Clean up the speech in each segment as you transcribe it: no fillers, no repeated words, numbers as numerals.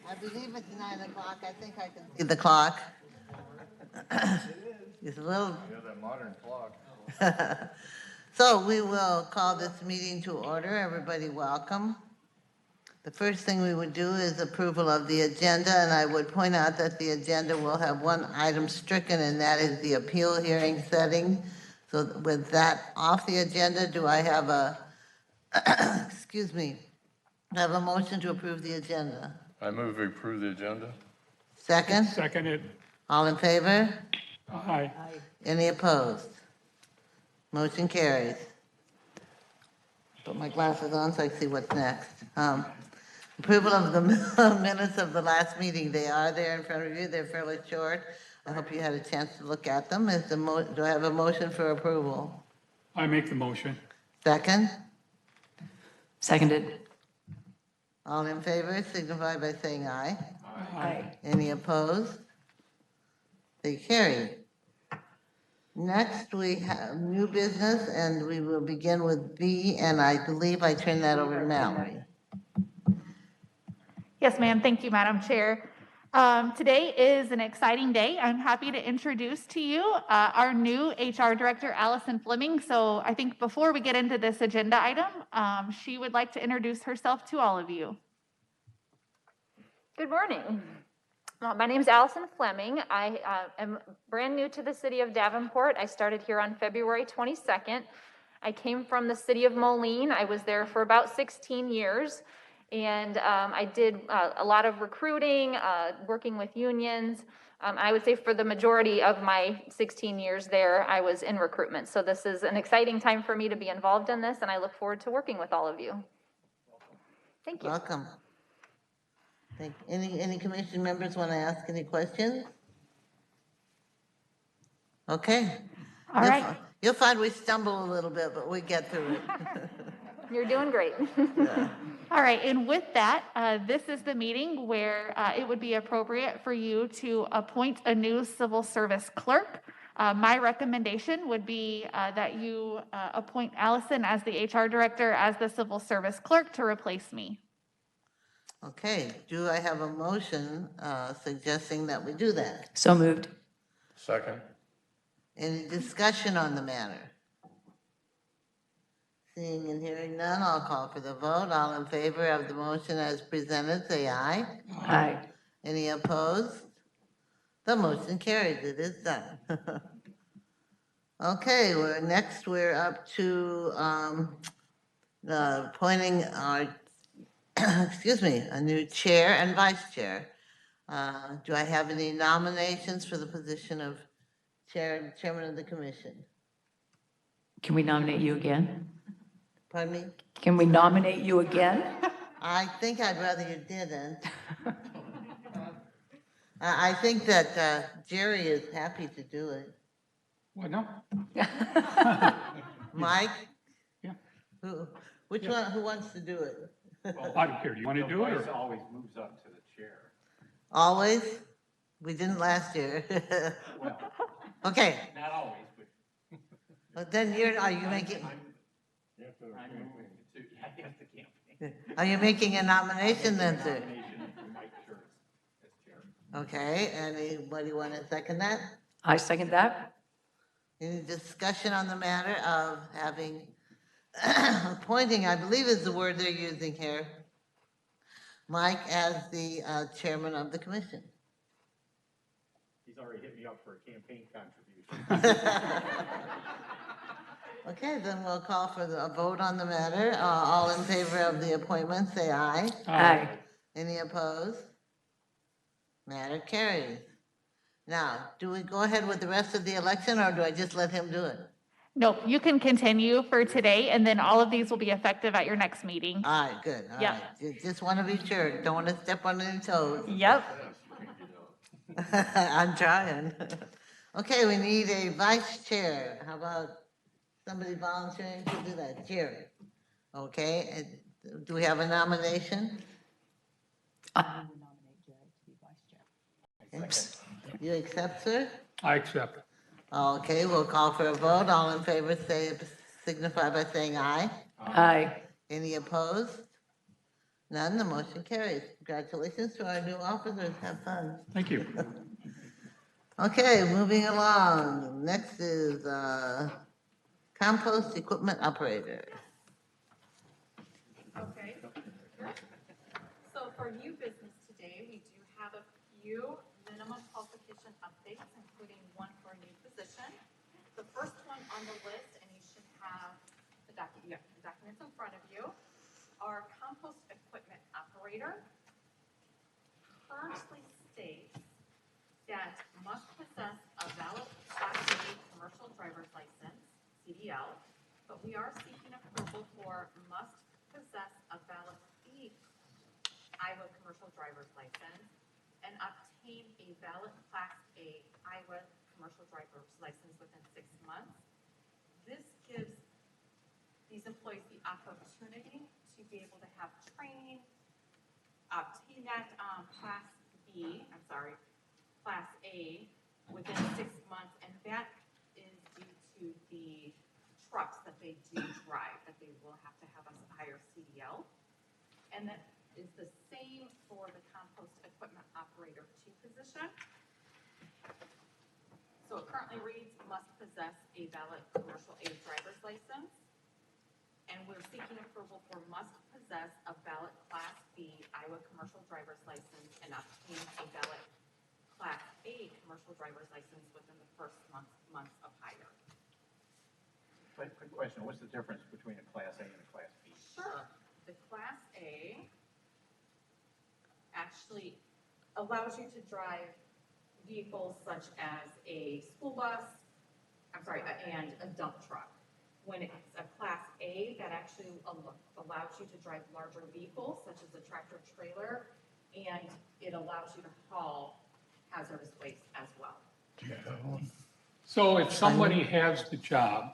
I believe it's 9 o'clock. I think I can see the clock. It's a little. Yeah, that modern clock. So we will call this meeting to order. Everybody welcome. The first thing we would do is approval of the agenda, and I would point out that the agenda will have one item stricken, and that is the appeal hearing setting. So with that off the agenda, do I have a, excuse me, have a motion to approve the agenda? I move we approve the agenda. Second? Seconded. All in favor? Aye. Any opposed? Motion carries. Put my glasses on so I can see what's next. Approval of the minutes of the last meeting. They are there in front of you. They're fairly short. I hope you had a chance to look at them. Do I have a motion for approval? I make the motion. Second? Seconded. All in favor signify by saying aye. Aye. Any opposed? They carry. Next, we have new business, and we will begin with B, and I believe I turn that over to Mallory. Yes, ma'am. Thank you, Madam Chair. Today is an exciting day. I'm happy to introduce to you our new HR Director, Allison Fleming. So I think before we get into this agenda item, she would like to introduce herself to all of you. Good morning. My name is Allison Fleming. I am brand new to the city of Davenport. I started here on February 22nd. I came from the city of Moline. I was there for about 16 years. And I did a lot of recruiting, working with unions. I would say for the majority of my 16 years there, I was in recruitment. So this is an exciting time for me to be involved in this, and I look forward to working with all of you. Thank you. Welcome. Any commission members want to ask any questions? Okay. All right. You'll find we stumble a little bit, but we get through it. You're doing great. Yeah. All right, and with that, this is the meeting where it would be appropriate for you to appoint a new civil service clerk. My recommendation would be that you appoint Allison as the HR director as the civil service clerk to replace me. Okay, do I have a motion suggesting that we do that? So moved. Second. Any discussion on the matter? Seeing and hearing none, I'll call for the vote. All in favor of the motion as presented, say aye. Aye. Any opposed? The motion carries. It is done. Okay, we're up to appointing our, excuse me, a new chair and vice chair. Do I have any nominations for the position of chairman of the commission? Can we nominate you again? Pardon me? Can we nominate you again? I think I'd rather you didn't. I think that Jerry is happy to do it. What, no? Mike? Yeah. Which one, who wants to do it? I don't care. Do you want to do it Vice or? always moves up to the chair. Always? We didn't last year. Well, Okay, not always, but then are you making, I'm moving to, I have to campaign. are you making a nomination then, sir? Nomination for Mike Schertz as chair. Okay, anybody want to second that? I second that. Any discussion on the matter of having, appointing, I believe is the word they're using here, Mike as the chairman of the commission? He's already hit me up for a campaign contribution. Okay, then we'll call for a vote on the matter. All in favor of the appointment, say aye. Aye. Any opposed? Matter carries. Now, do we go ahead with the rest of the election, or do I just let him do it? Nope, you can continue for today, and then all of these will be effective at your next meeting. All right, good. All Yep. right. Just want to be sure. Don't want to step on any toes. Yep. I'm trying. Okay, we need a vice chair. How about somebody volunteering to do that? Jerry. Okay, and do we have a nomination? I Okay. You accept, sir? I accept. Okay, we'll call for a vote. All in favor, signify by saying aye. Aye. Any opposed? None, the motion carries. Congratulations to our new officers. Have fun. Thank you. Okay, moving along. Next is compost equipment operator. Okay. So for new business today, we do have a few minimum qualification updates, including one for a new position. The first one on the list, and you should have the documents in front of you, are compost equipment operator. Currently states that must possess a valid Class A commercial driver's license, CDL, but we are seeking approval for must possess a valid B Iowa commercial driver's license and obtain a valid Class A Iowa commercial driver's license within 6 months. This gives these employees the opportunity to be able to have training, obtain that Class A within 6 months, and that is due to the trucks that they do drive, that they will have to have a higher CDL. And that is the same for the compost equipment operator 2 position. So it currently reads, must possess a valid commercial A driver's license. And we're seeking approval for must possess a valid Class B Iowa commercial driver's license and obtain a valid Class A commercial driver's license within the first month of hire. Quick question, what's the difference between a Class A and a Class B? Sure. The Class A actually allows you to drive vehicles such as a school bus, and a dump truck. When it's a Class A, that actually allows you to drive larger vehicles such as a tractor trailer, and it allows you to haul hazardous waste as well. So if somebody has the job,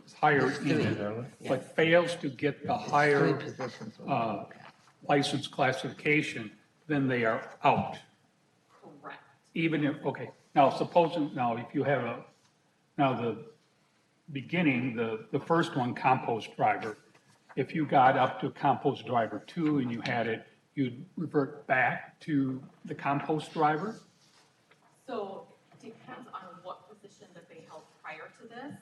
is hired in it, but fails to get the Three higher positions. license classification, then they are out. Correct. Even if, okay, now supposing, now if you have the beginning, the first one, compost driver, if you got up to compost driver 2 and you had it, you'd revert back to the compost driver? So it depends on what position that they held prior to this.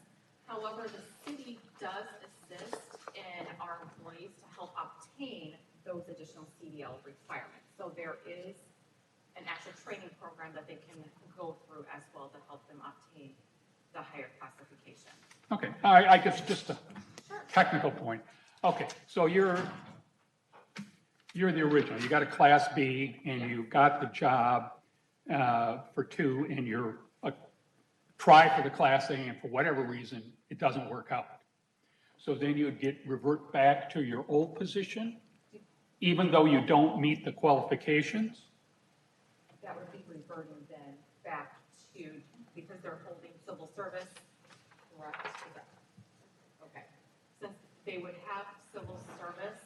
However, the city does assist in our employees to help obtain those additional CDL requirements. So there is an actual training program that they can go through as well to help them obtain the higher classification. Okay, I guess just a technical point. Okay, so you're the original, you got a Class B and you got the job for 2 and you're try for the Class A and for whatever reason, it doesn't work out. So then you'd revert back to your old position, even though you don't meet the qualifications? That would be reverting then back to, because they're holding civil service, correct? Okay. Since they would have civil service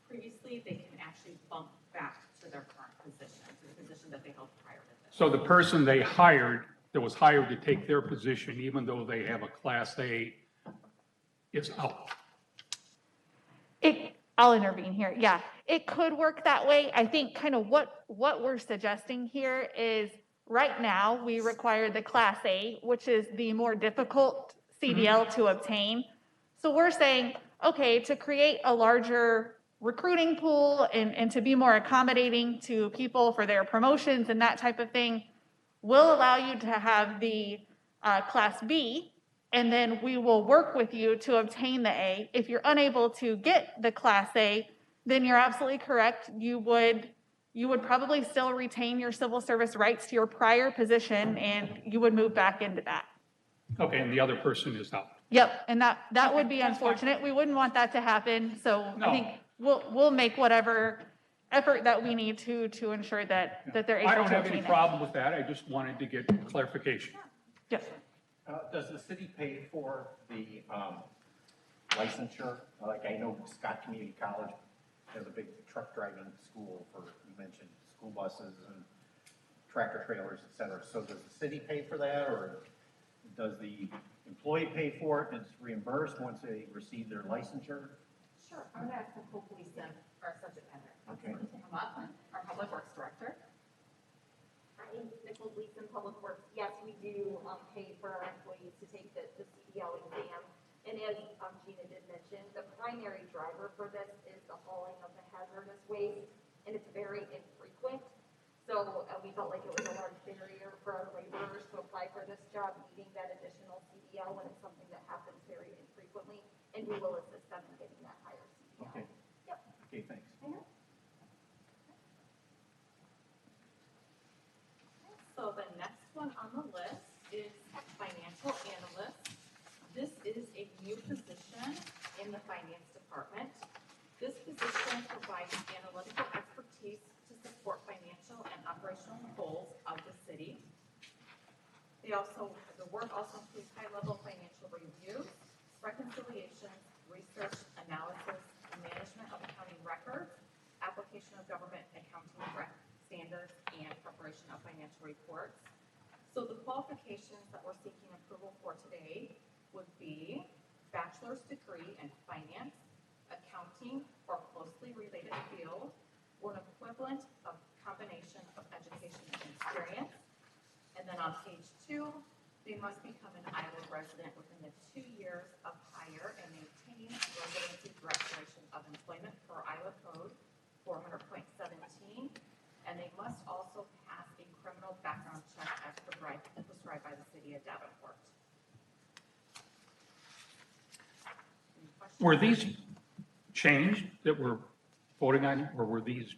previously, they can actually bump back to their current position, to the position that they held prior to this. So the person they hired, that was hired to take their position, even though they have a Class A, is out. I'll intervene here. Yeah, it could work that way. I think kind of what we're suggesting here is right now we require the Class A, which is the more difficult CDL to obtain. So we're saying, okay, to create a larger recruiting pool and to be more accommodating to people for their promotions and that type of thing, we'll allow you to have the Class B, and then we will work with you to obtain the A. If you're unable to get the Class A, then you're absolutely correct. You would probably still retain your civil service rights to your prior position, and you would move back into that. Okay, and the other person is out. Yep, and that would be unfortunate. We wouldn't want that to happen, so I No. think we'll make whatever effort that we need to ensure that they're able I to don't have any obtain it. problem with that, I just wanted to get clarification. Yes. Does the city pay for the licensure? Like I know Scott Community College has a big truck driving school for, you mentioned, school buses and tractor trailers, et cetera. So does the city pay for that, or does the employee pay for it and it's reimbursed once they receive their licensure? Sure, I'm gonna ask the whole police then, our subject matter Public Works Director. Hi, Nicole Gleason, Public Works. Yes, we do pay for our employees to take the CDL exam. And as Gina did mention, the primary driver for this is the hauling of the hazardous waste, and it's very infrequent. So we felt like it was a large barrier for our laborers to apply for this job, needing that additional CDL when it's something that happens very infrequently. And we will assist them in getting that higher CDL. Okay. Yep. Okay, thanks. So the next one on the list is financial analyst. This is a new position in the finance department. This position provides analytical expertise to support financial and operational goals of the city. The work also includes high-level financial reviews, reconciliations, research, analysis, and management of accounting records, application of government accounting standards, and preparation of financial reports. So the qualifications that we're seeking approval for today would be bachelor's degree in finance, accounting, or closely related field, or an equivalent of combination of education and experience. And then on page 2, they must become an Iowa resident within the 2 years of hire and maintain residency through expiration of employment per Iowa Code 400.17. And they must also pass a criminal background check as prescribed by the city of Davenport. Any questions? Were these changed that we're voting on, or were these,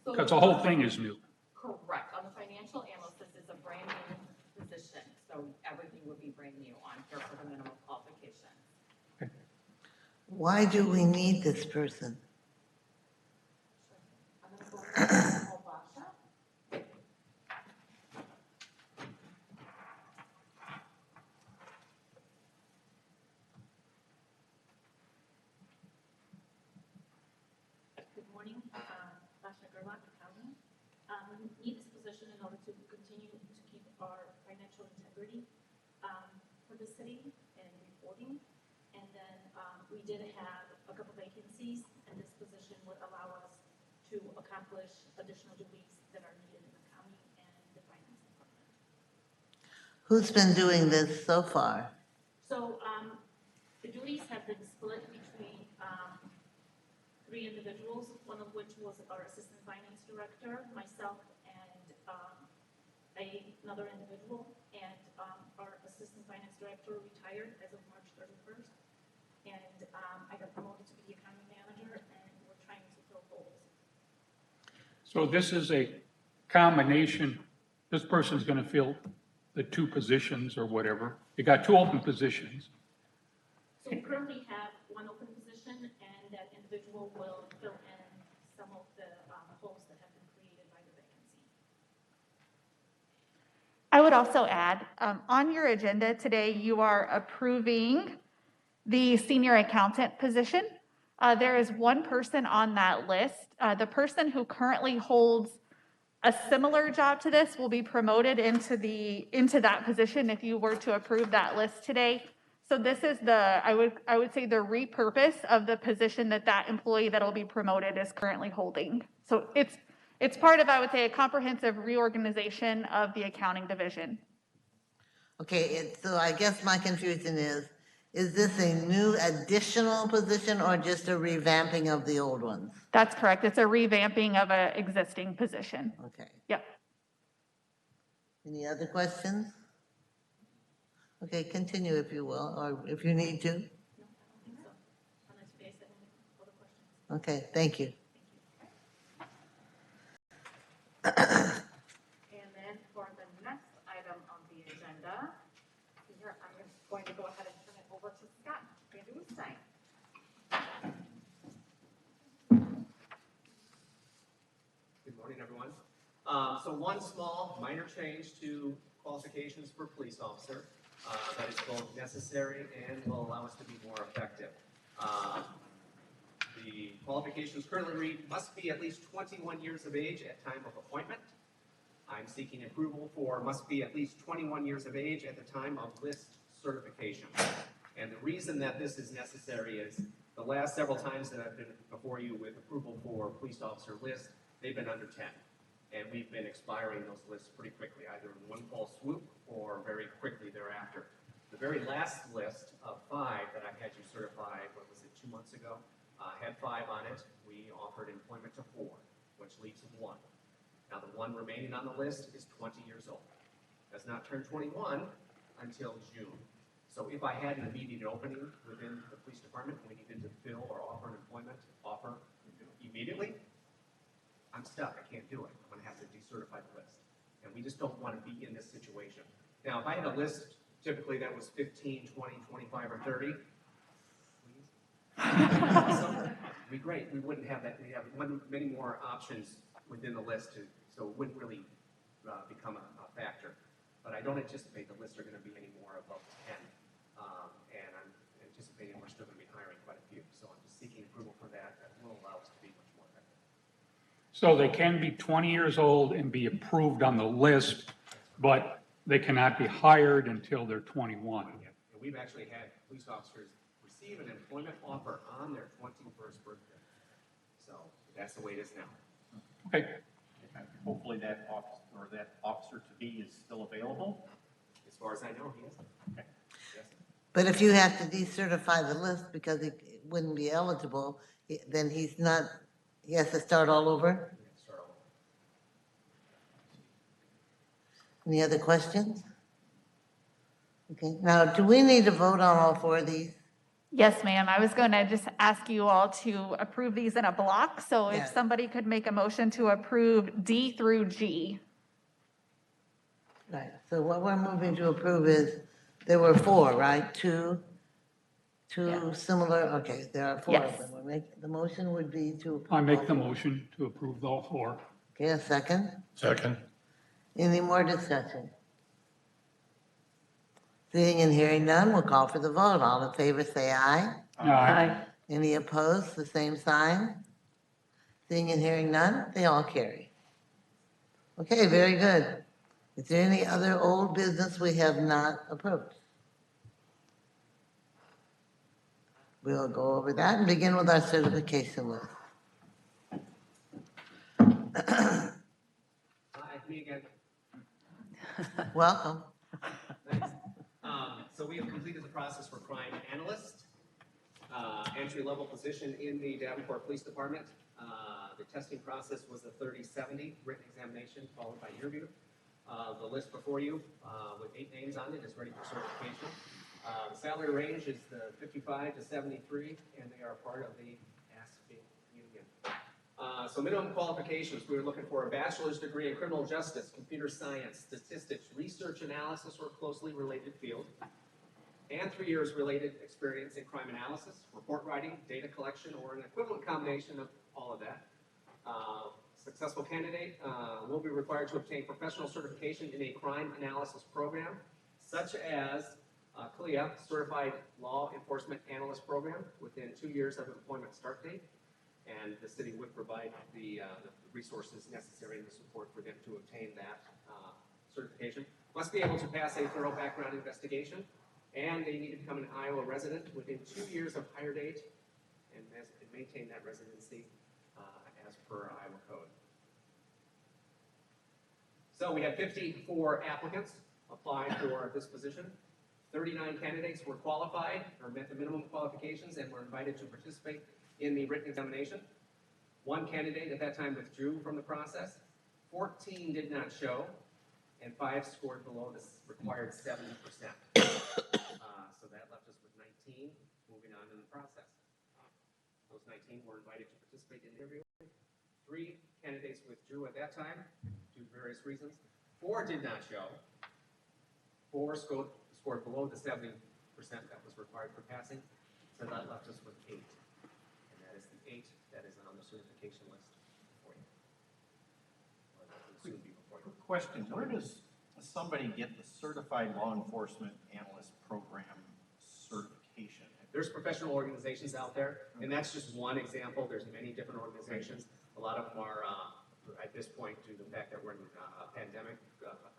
So because the whole thing is new? Correct. On the financial analyst, this is a brand new position, so everything would be brand new on here for the minimum qualifications. Why do we need this person? I'm gonna go with Nicole Basha. Good morning, Basha Gerlach, accountant. We need this position in order to continue to keep our financial integrity for the city and reporting. And then we did have a couple vacancies, and this position would allow us to accomplish additional duties that are needed in the county and the finance department. Who's been doing this so far? So the duties have been split between 3 individuals, one of which was our assistant finance director, myself, and another individual. And our assistant finance director retired as of March 31st. And I got promoted to be the accounting manager, and we're trying to fill roles. So this is a combination, this person's gonna fill the 2 positions or whatever. You got 2 open positions. So we currently have 1 open position, and that individual will fill in some of the holes that have been created by the vacancy. I would also add, on your agenda today, you are approving the senior accountant position. There is 1 person on that list. The person who currently holds a similar job to this will be promoted into that position if you were to approve that list today. So this is I would say the repurpose of the position that employee that will be promoted is currently holding. So it's part of, I would say, a comprehensive reorganization of the accounting division. Okay, so I guess my confusion is this a new additional position or just a revamping of the old ones? That's correct. It's a revamping of an existing position. Okay. Yep. Any other questions? Okay, continue if you will, or if you need to. No, I don't think so. Unless you guys have any other questions. Okay, thank you. And then for the next item on the agenda, here I'm just going to go ahead and turn it over to Scott Van Good morning, everyone. So one small minor change to qualifications for police officer that is both necessary and will allow us to be more effective. The qualifications currently read, must be at least 21 years of age at time of appointment. I'm seeking approval for must be at least 21 years of age at the time of list certification. And the reason that this is necessary is the last several times that I've been before you with approval for police officer list, they've been under 10. And we've been expiring those lists pretty quickly, either in one fall swoop or very quickly thereafter. The very last list of 5 that I had you certify, what was it, 2 months ago, had 5 on it. We offered employment to 4, which leaves 1. Now, the 1 remaining on the list is 20 years old. Does not turn 21 until June. So if I had an immediate opening within the police department, we needed to fill or offer an employment offer immediately, I'm stuck. I can't do it. I'm going to have to decertify the list. And we just don't want to be in this situation. Now, if I had a list typically that was 15, 20, 25, or 30, please, it'd be great. We wouldn't have that. We have many more options within the list, so it wouldn't really become a factor. But I don't anticipate the lists are going to be any more above 10. And I'm anticipating we're still going to be hiring quite a few. So I'm just seeking approval for that. That will allow us to be much more effective. So they can be 20 years old and be approved on the list, but they cannot be hired until they're 21. And we've actually had police officers receive an employment offer on their 21st birthday. So that's the way it is now. Okay, Hopefully that officer to be is still available. As far as I know, he is. Okay. Yes. But if you have to decertify the list because he wouldn't be eligible, then he's not, he has to start all over? We have to start all over. Any other questions? Okay, now, do we need to vote on all 4 of these? Yes, ma'am. I was going to just ask you all to approve these in a block. So if Yeah. somebody could make a motion to approve D through G. Right, so what we're moving to approve is, there were 4, right? Two Yeah. similar, okay, there are 4 of Yes. them. The motion would be to approve. I make all the 4. motion to approve all 4. Okay, a second? Second. Any more discussion? Seeing and hearing none, we'll call for the vote. All in favor, say aye. Aye. Any opposed, the same sign? Seeing and hearing none, they all carry. Okay, very good. Is there any other old business we have not approved? We'll go over that and begin with our certification list. Hi, me again. Welcome. Nice. So we have completed the process for crime analyst, entry-level position in the Davenport Police Department. The testing process was the 3070 written examination followed by interview. The list before you with 8 names on it is ready for certification. The salary range is the 55 to 73, and they are part of the ASPE union. So minimum qualifications, we were looking for a bachelor's degree in criminal justice, computer science, statistics, research analysis, or closely related field, and 3 years related experience in crime analysis, report writing, data collection, or an equivalent combination of all of that. Successful candidate will be required to obtain professional certification in a crime analysis program, such as CLIA, Certified Law Enforcement Analyst Program, within 2 years of employment start date. And the city would provide the resources necessary and the support for them to obtain that certification. Must be able to pass a thorough background investigation, and they need to become an Iowa resident within 2 years of hire date and maintain that residency as per Iowa code. So we had 54 applicants apply for this position. 39 candidates were qualified or met the minimum qualifications and were invited to participate in the written examination. 1 candidate at that time withdrew from the process. 14 did not show, and 5 scored below the required 70%. So that left us with 19 moving on in the process. Those 19 were invited to participate in the interview. 3 candidates withdrew at that time due to various reasons. 4 did not show. 4 scored below the 70% that was required for passing. So that left us with 8. And that is the 8 that is on the certification list for you. Or that will soon be before you. Quick question, where does somebody get the Certified Law Enforcement Analyst Program certification? There's professional organizations out there, and that's just one example. There's many different organizations. A lot of them are, at this point, due to the fact that we're in a pandemic,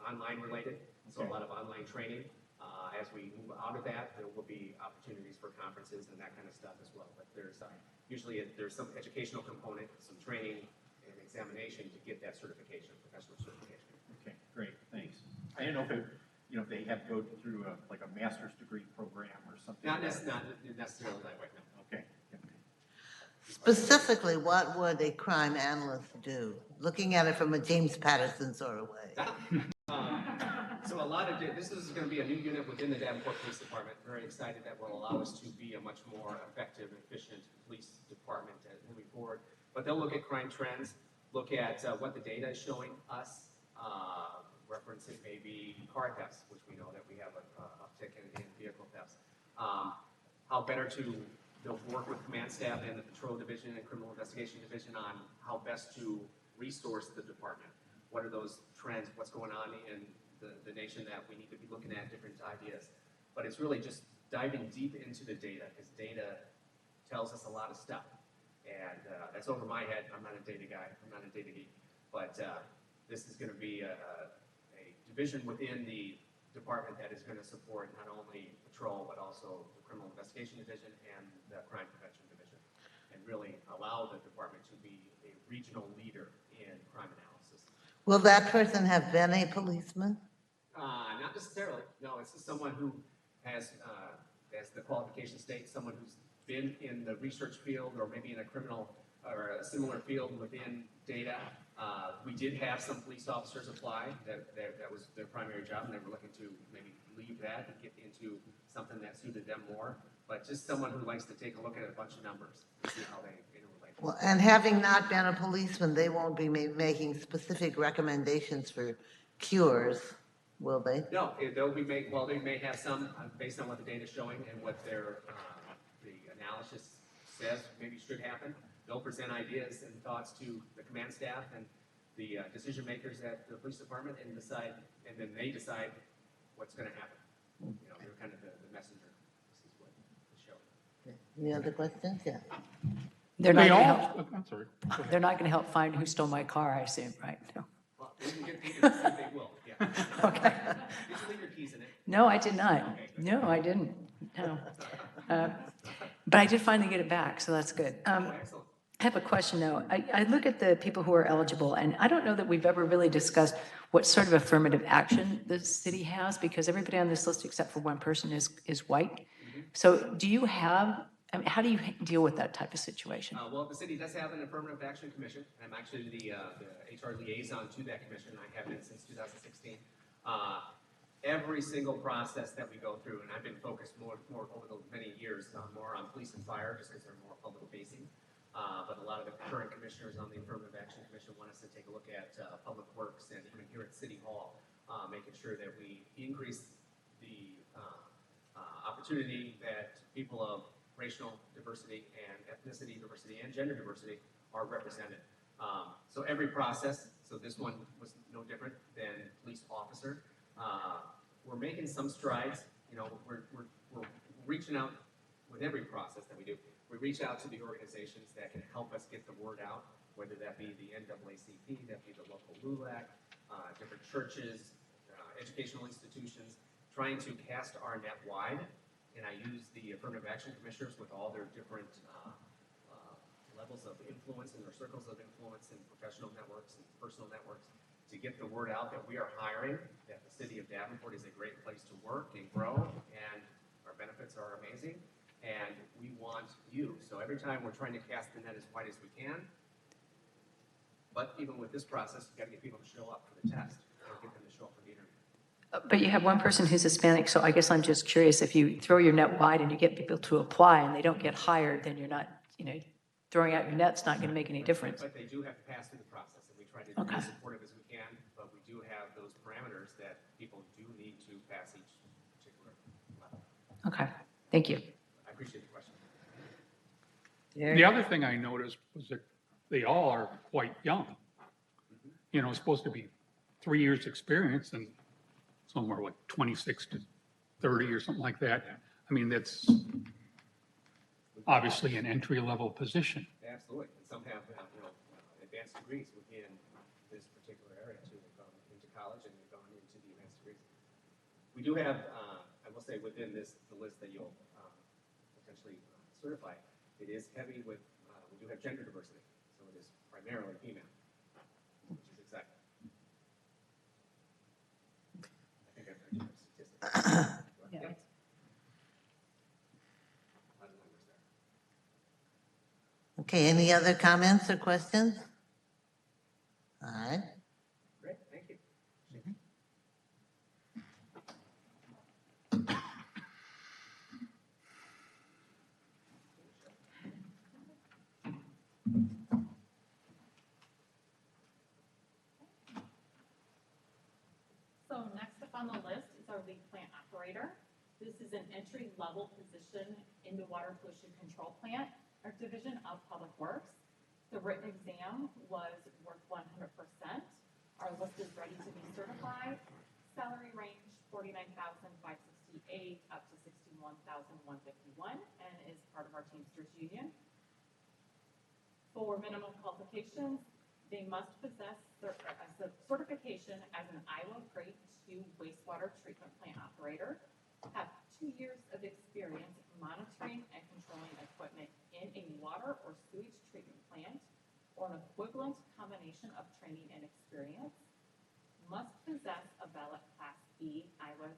online related, so a lot of online training. As we move out of that, there will be opportunities for conferences and that kind of stuff as well. But there's usually there's some educational component, some training and examination to get that certification. I didn't know if it, you know, if they have to go through like a master's degree program or something. Not like that. necessarily that way, no. Okay. Specifically, what would a crime analyst do? Looking at it from a James Patterson sort of way. So a lot of, this is going to be a new unit within the Davenport Police Department. Very excited that will allow us to be a much more effective and efficient police department moving forward. But they'll look at crime trends, look at what the data is showing us, referencing maybe car thefts, which we know that we have an uptick in vehicle thefts. How better to, they'll work with command staff and the patrol division and criminal investigation division on how best to resource the department. What are those trends? What's going on in the nation that we need to be looking at different ideas? But it's really just diving deep into the data, because data tells us a lot of stuff. And that's over my head. I'm not a data guy. I'm not a data geek. But this is going to be a division within the department that is going to support not only patrol, but also the criminal investigation division and the crime prevention division, and really allow the department to be a regional leader in crime analysis. Will that person have been a policeman? Not necessarily. No, it's just someone who has, as the qualification states, someone who's been in the research field or maybe in a criminal or a similar field within data. We did have some police officers apply that was their primary job, and they were looking to maybe leave that and get into something that suited them more. But just someone who likes to take a look at a bunch of numbers and see how they interrelate. Well, and having not been a policeman, they won't be making specific recommendations for cures, will they? No, they may have some based on what the data is showing and what their the analysis says maybe should happen. They'll present ideas and thoughts to the command staff and the decision makers at the police department and then they decide what's going to happen. You know, they're kind of the messenger. This is what the show. Any other questions? Yeah. They're not They going to all, help, I'm sorry. they're not going to help find who stole my car, I assume, right? No. Well, they will, yeah. Okay. Did you leave your keys in it? No, I did not. No, I didn't. No. But I did finally get it back, so that's good. Excellent. I have a question, though. I look at the people who are eligible, and I don't know that we've ever really discussed what sort of affirmative action the city has, because everybody on this list except for one person is white. So do you have, I mean, how do you deal with that type of situation? Well, the city does have an affirmative action commission. I'm actually the HR liaison to that commission. I have been since 2016. Every single process that we go through, and I've been focused more over the many years, more on police and fire, just because they're more public facing. But a lot of the current commissioners on the Affirmative Action Commission want us to take a look at public works and even here at City Hall, making sure that we increase the opportunity that people of racial diversity and ethnicity diversity and gender diversity are represented. So every process, so this one was no different than police officer. We're making some strides. You know, we're reaching out with every process that we do. We reach out to the organizations that can help us get the word out, whether that be the NAACP, that be the local LULAC, different churches, educational institutions, trying to cast our net wide. And I use the affirmative action commissioners with all their different levels of influence and their circles of influence and professional networks and personal networks to get the word out that we are hiring, that the city of Davenport is a great place to work and grow, and our benefits are amazing. And we want you. So every time we're trying to cast the net as wide as we can. But even with this process, you've got to get people to show up for the test or get them to show up for the interview. But you have one person who's Hispanic, so I guess I'm just curious, if you throw your net wide and you get people to apply and they don't get hired, then you're not, throwing out your net's not going to make any difference. But they do have to pass through the process, and we try to be as supportive as we can, but we do have those parameters that people do need to pass each particular level. Okay, thank you. I appreciate the question. The other thing I noticed was that they all are quite young. It's supposed to be 3 years experience and somewhere like 26 to 30 or something like that. I mean, that's obviously an entry-level position. Absolutely. And some have, advanced degrees within this particular area too. They've gone into college and they've gone into the advanced degrees. We do have, I will say, within the list that you'll potentially certify, it is heavy with, we do have gender diversity. So it is primarily female, which is exciting. Okay, any other comments or questions? All right. Great, thank you. So next up on the list is our lead plant operator. This is an entry-level position in the water pollution control plant, our division of public works. The written exam was worth 100%. Our list is ready to be certified. Salary range 49,568 up to 61,151, and is part of our Teamsters Union. For minimum qualifications, they must possess a certification as an Iowa Grade 2 wastewater treatment plant operator, have 2 years of experience monitoring and controlling equipment in a water or sewage treatment plant, or an equivalent combination of training and experience, must possess a valid Class B Iowa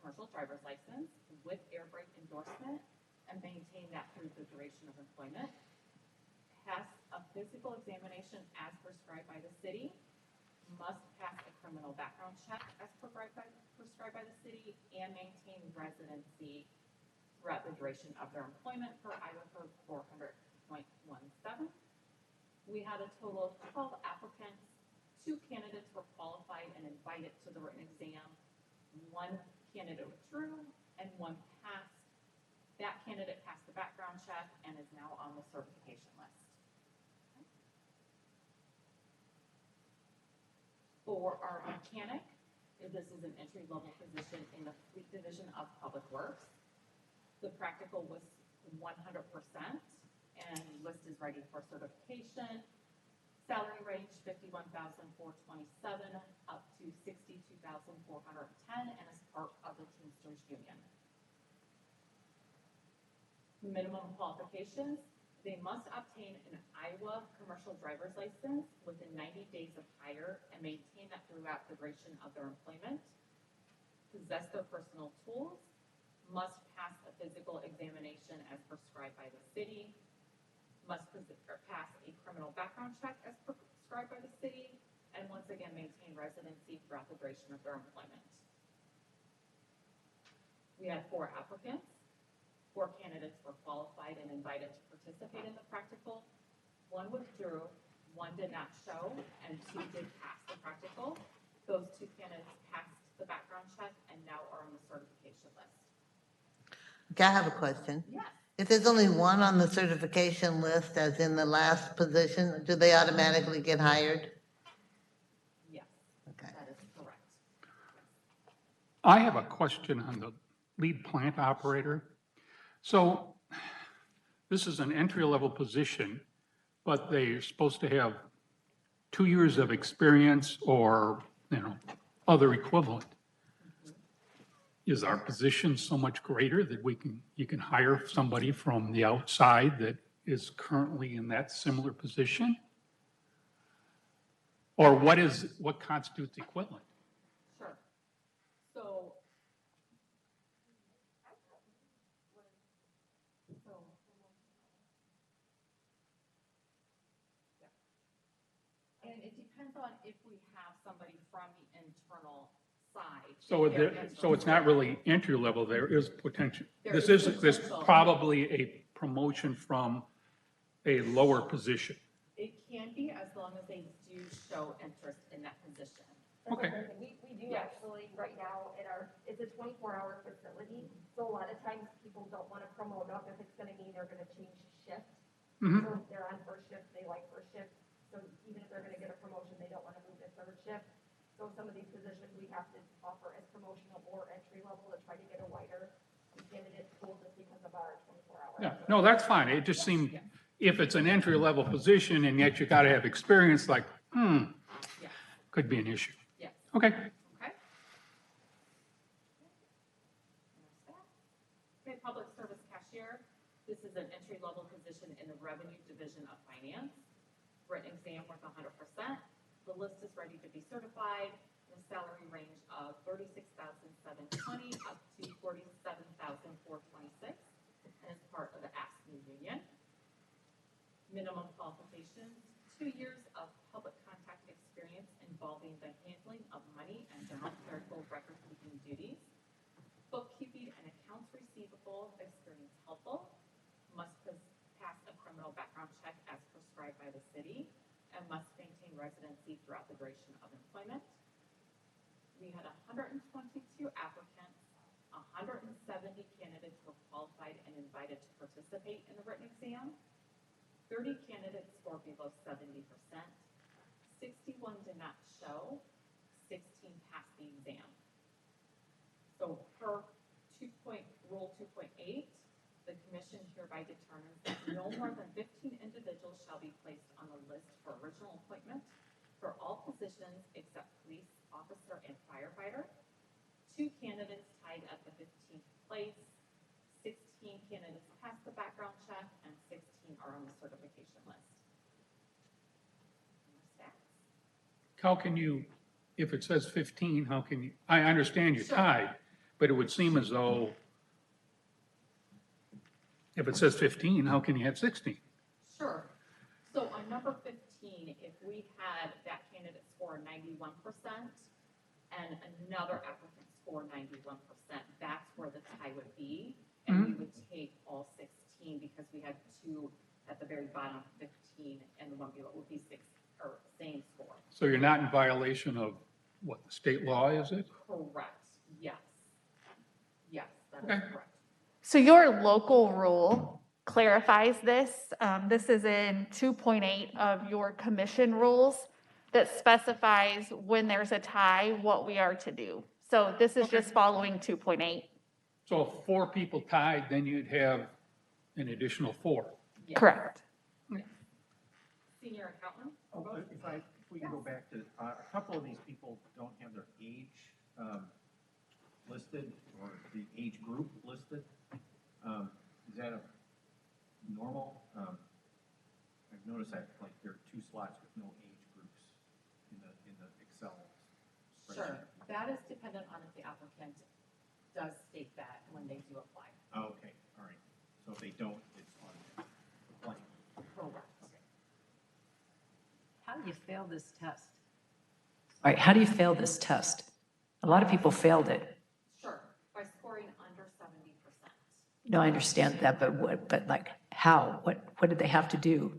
commercial driver's license with air brake endorsement, and maintain that through the duration of employment, pass a physical examination as prescribed by the city, must pass a criminal background check as prescribed by the city, and maintain residency throughout the duration of their employment per Iowa Code 400.17. We had a total of 12 applicants. 2 candidates were qualified and invited to the written exam. 1 candidate withdrew and 1 passed. That candidate passed the background check and is now on the certification list. For our mechanic, this is an entry-level position in the fleet division of public works. The practical was 100%, and list is ready for certification. Salary range 51,427 up to 62,410, and is part of the Teamsters Union. Minimum qualifications, they must obtain an Iowa commercial driver's license within 90 days of hire and maintain that throughout the duration of their employment, possess their personal tools, must pass a physical examination as prescribed by the city, must pass a criminal background check as prescribed by the city, and once again maintain residency throughout the duration of their employment. We had 4 applicants. 4 candidates were qualified and invited to participate in the practical. 1 withdrew, 1 did not show, and 2 did pass the practical. Those 2 candidates passed the background check and now are on the certification list. Okay, I have a question. Yes. If there's only 1 on the certification list, as in the last position, do they automatically get hired? Yes, Okay. that is correct. I have a question on the lead plant operator. So this is an entry-level position, but they're supposed to have 2 years of experience or, other equivalent. Is our position so much greater that you can hire somebody from the outside that is currently in that similar position? Or what constitutes equivalent? Sure. So, and it depends on if we have somebody from the internal side. So it's not really entry level, there is potential. There This is is potential. probably a promotion from a lower position. It can be as long as they do show interest in that position. Okay. We do Yes. actually, right now, it's a 24-hour facility, so a lot of times people don't want to promote up if it's gonna mean they're gonna change shift. Mhm. So if they're on first shift, they like first shift, so even if they're gonna get a promotion, they don't want to move to third shift. So some of these positions we have to offer as promotional or entry level to try to get a wider candidate pool just because of our 24-hour. Yeah, no, that's fine. It just seemed, if it's an entry level position and yet you got to have experience, like, Yes, could be an issue. yes, Okay. okay. Okay, public service cashier. This is an entry-level position in the revenue division of finance. Written exam worth 100%. The list is ready to be certified. The salary range of $36,720 up to $47,426, and is part of the ASME union. Minimum qualifications, 2 years of public contact experience involving the handling of money and general clerical record-keeping duties. Bookkeeping and accounts receivable experience helpful. Must pass a criminal background check as prescribed by the city and must maintain residency throughout the duration of employment. We had 122 applicants, 170 candidates were qualified and invited to participate in the written exam. 30 candidates scored below 70%, 61 did not show, 16 passed the exam. So per Rule 2.8, the commission hereby determines that no more than 15 individuals shall be placed on the list for original appointment for all positions except police officer and firefighter. 2 candidates tied at the 15th place, 16 candidates passed the background check, and 16 are on the certification list. Stats. How can you, if it says 15, how can you, I understand you're tied, but it would seem as though if it says 15, how can you have 16? Sure. So on number 15, if we had that candidate score 91% and another applicant score 91%, that's where the tie would be. And we would take all 16 because we had 2 at the very bottom, 15, and the one below would be 6, or same score. So you're not in violation of what, the state law, is it? Correct. Yes. Yes, that Okay. is correct. So your local rule clarifies this. This is in 2.8 of your commission rules that specifies when there's a tie, what we are to do. So this is just following 2.8. So if 4 people tied, then you'd have an additional 4. Yes. Correct. Senior accountant? Oh, if we can go back to, a couple of these people don't have their age listed, or the age group listed. Is that a normal? I've noticed that, like, there are 2 slots with no age groups in the Excel spreadsheet. Sure. That is dependent on if the applicant does state that when they do apply. Oh, okay, all right. So if they don't, it's on blank. Correct. How do you fail this test? All right, how do you fail this test? A lot of people failed it. Sure, by scoring under 70%. No, I understand that, but like, how? What did they have to do?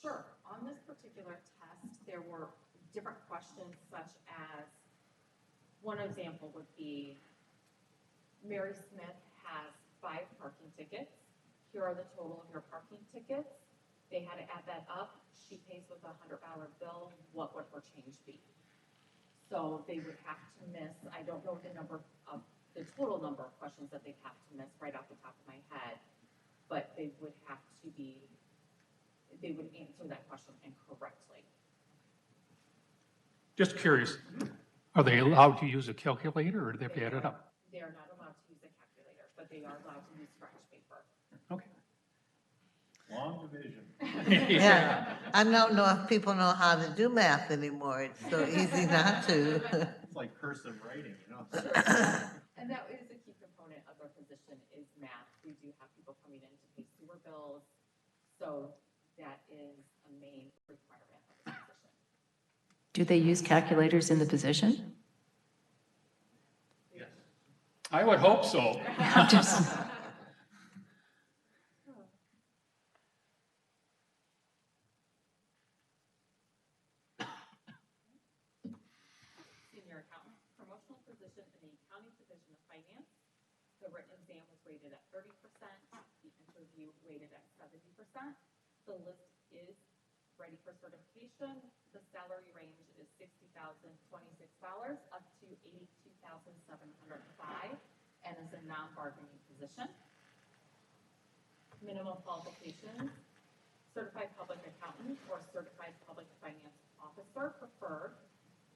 Sure, on this particular test, there were different questions such as, one example would be, Mary Smith has 5 parking tickets. Here are the total of your parking tickets. They had to add that up. She pays with a $100 bill. What would her change be? So they would have to miss, I don't know the total number of questions that they'd have to miss right off the top of my head, but they would answer that question incorrectly. Just curious, are they allowed to use a calculator or do they have to add it up? They are not allowed to use a calculator, but they are allowed to use scratch paper. Okay. Long division. Yeah, I don't know if people know how to do math anymore. It's so easy not to. It's like cursive writing, you know? And that is a key component of our position is math. We do have people coming in to pay sewer bills, so that is a main requirement of the position. Do they use calculators in the position? Yes. I would hope so. I'm just, Senior accountant, promotional position in the accounting division of finance. The written exam was rated at 30%, the interview rated at 70%. The list is ready for certification. The salary range is $60,026 up to $82,705 and is a non-bargaining position. Minimum qualifications, certified public accountant or certified public finance officer preferred,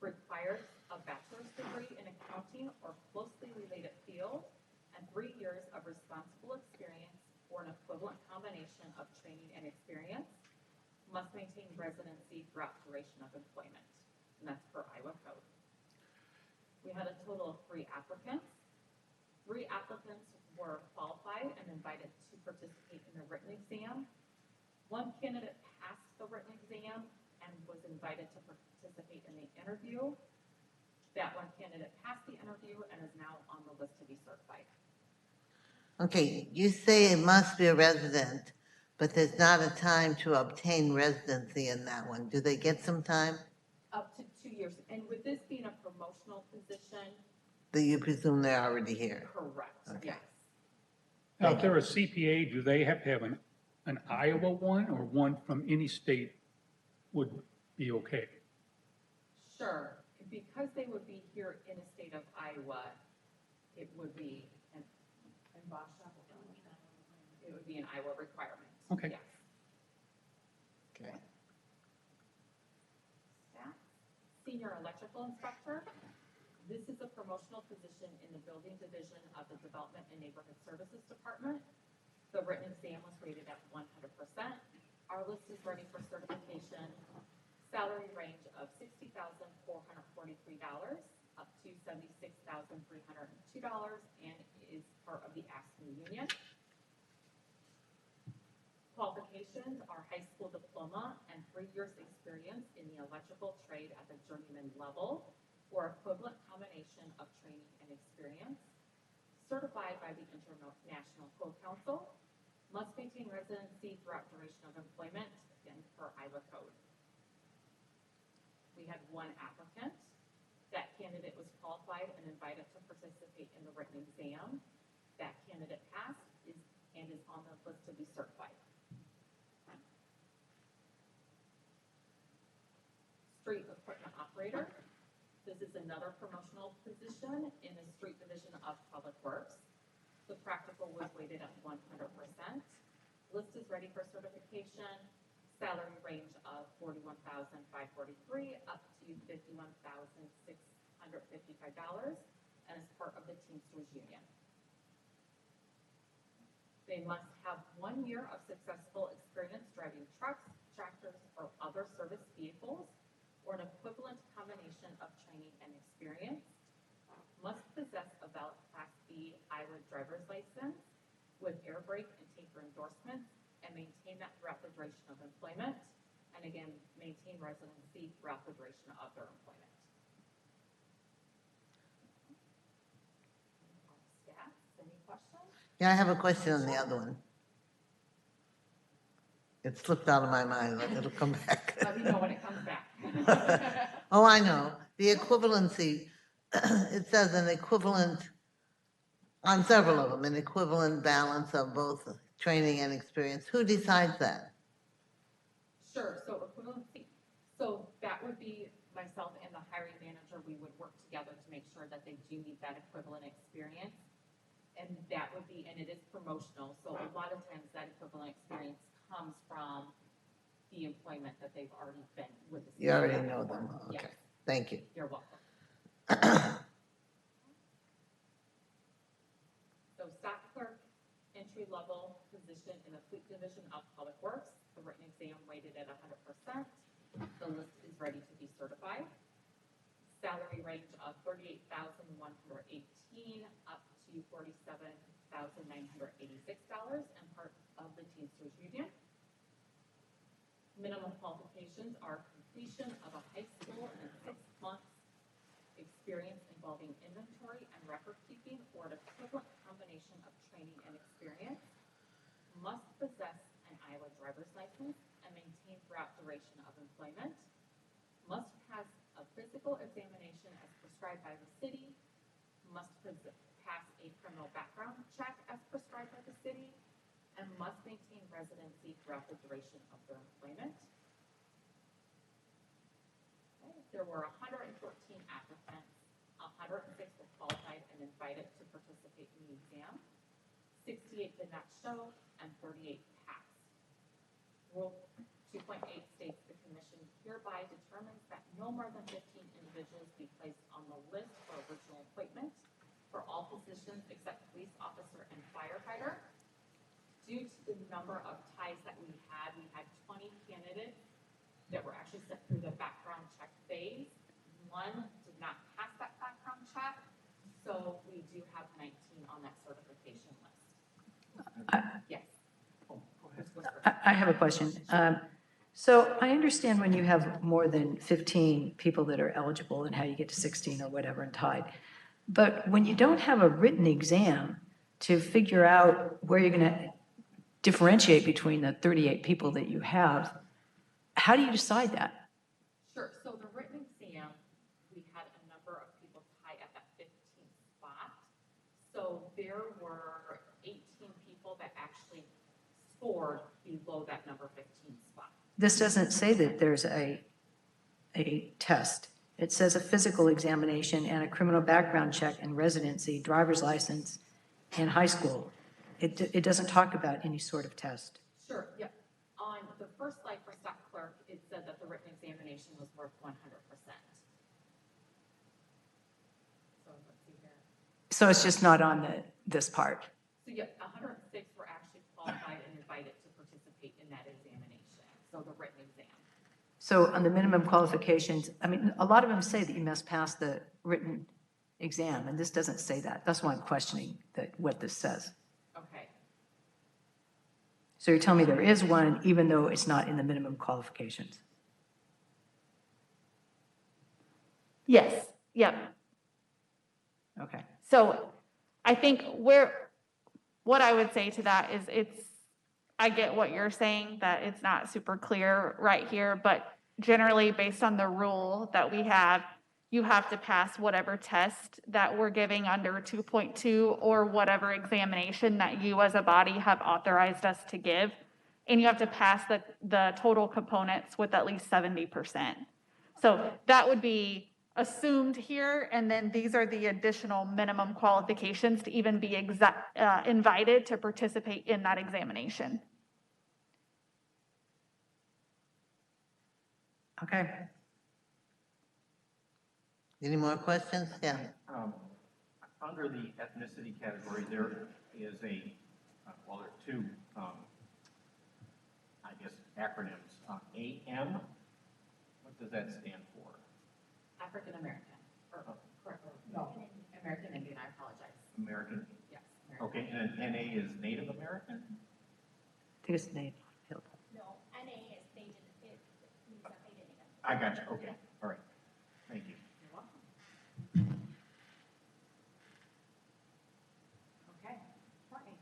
requires a bachelor's degree in accounting or closely related field and 3 years of responsible experience or an equivalent combination of training and experience, must maintain residency throughout duration of employment, and that's per Iowa code. We had a total of 3 applicants. 3 applicants were qualified and invited to participate in the written exam. 1 candidate the written exam and was invited to participate in the interview. That one candidate passed the interview and is now on the list to be certified. Okay, you say it must be a resident, but there's not a time to obtain residency in that one. Do they get some time Up to 2 years. And with this being a promotional position, that you presume they're already here? correct, Okay. yes. Now, if they're a CPA, do they have to have an Iowa one or one from any state would be okay? Sure. Because they would be here in the state of Iowa, it would be an, it would be an Iowa requirement. Okay. Yes. Okay. Staff, Senior electrical inspector. This is a promotional position in the building division of the Development and Neighborhood Services Department. The written exam was rated at 100%. Our list is ready for certification. Salary range of $60,443 up to $76,302 and is part of the ASME union. Qualifications are high school diploma and 3 years experience in the electrical trade at the journeyman level or equivalent combination of training and experience. Certified by the International Code Council. Must maintain residency throughout duration of employment, again, per Iowa code. We had one applicant. That candidate was qualified and invited to participate in the written exam. That candidate passed and is on the list to be certified. Street equipment operator. This is another promotional position in the street division of Public Works. The practical was weighted at 100%. List is ready for certification. Salary range of $41,543 up to $51,655 and is part of the Teamsters Union. They must have 1 year of successful experience driving trucks, tractors, or other service vehicles, or an equivalent combination of training and experience. Must possess a valid Class B Iowa driver's license with air brake and tanker endorsements and maintain that throughout the duration of employment. And again, maintain residency throughout the duration of their employment. Staff, any questions? Yeah, I have a question on the other one. It slipped out of my mind, but it'll come back. Let me know when it comes back. Oh, I know. The equivalency, it says an equivalent, on several of them, an equivalent balance of both training and experience. Who decides that? Sure, so equivalency, so that would be myself and the hiring manager, we would work together to make sure that they do meet that equivalent experience. And that would be, and it is promotional, so a lot of times that equivalent experience comes from the employment that they've already been with the city. You already know them. Yes. Okay, thank you. You're welcome. So stock clerk, entry level position in the fleet division of Public Works, the written exam weighted at 100%. The list is ready to be certified. Salary range of $38,118 up to $47,986 and part of the Teamsters Union. Minimum qualifications are completion of a high school and 6 months experience involving inventory and record keeping or an equivalent combination of training and experience. Must possess an Iowa driver's license and maintain throughout duration of employment. Must pass a physical examination as prescribed by the city. Must pass a criminal background check as prescribed by the city. And must maintain residency throughout the duration of their employment. Okay. There were 114 applicants, 106 were qualified and invited to participate in the exam. 68 did not show and 38 passed. Rule 2.8 states the commission hereby determines that no more than 15 individuals be placed on the list for original appointment for all positions except police officer and firefighter. Due to the number of ties that we had 20 candidates that were actually sent through the background check phase. One did not pass that background check, so we do have 19 on that certification list. Yes. Oh, go ahead. I have a question. So I understand when you have more than 15 people that are eligible and how you get to 16 or whatever and tied. But when you don't have a written exam to figure out where you're going to differentiate between the 38 people that you have, how do you decide that? Sure, so the written exam, we had a number of people tie at that 15th spot. So there were 18 people that actually scored below that number 15 spot. This doesn't say that there's a test. It says a physical examination and a criminal background check and residency, driver's license, and high school. It doesn't talk about any sort of test. Sure, yep. On the first slide for stock clerk, it said that the written examination was worth 100%. So let's see here. So it's just not on this part. So yeah, 106 were actually qualified and invited to participate in that examination, so the written exam. So on the minimum qualifications, I mean, a lot of them say that you must pass the written exam, and this doesn't say that. That's why I'm questioning what this says. Okay. So you're telling me there is one, even though it's not in the minimum qualifications? Yes, yep. Okay. So I think what I would say to that is I get what you're saying, that it's not super clear right here, but generally based on the rule that we have, you have to pass whatever test that we're giving under 2.2 or whatever examination that you as a body have authorized us to give. And you have to pass the total components with at least 70%. So that would be assumed here, and then these are the additional minimum qualifications to even be invited to participate in that examination. Okay. Any more questions? Yeah. Under the ethnicity category, there is well, there are two, I guess, acronyms. AM, what does that stand for? African American, no, American Indian, I apologize. American? Yes. American. Okay, and then NA is Native American? I think it's Nate. No, NA is Native, it means that they didn't even. I got you, okay, all right, thank you. You're welcome. Okay, Courtney.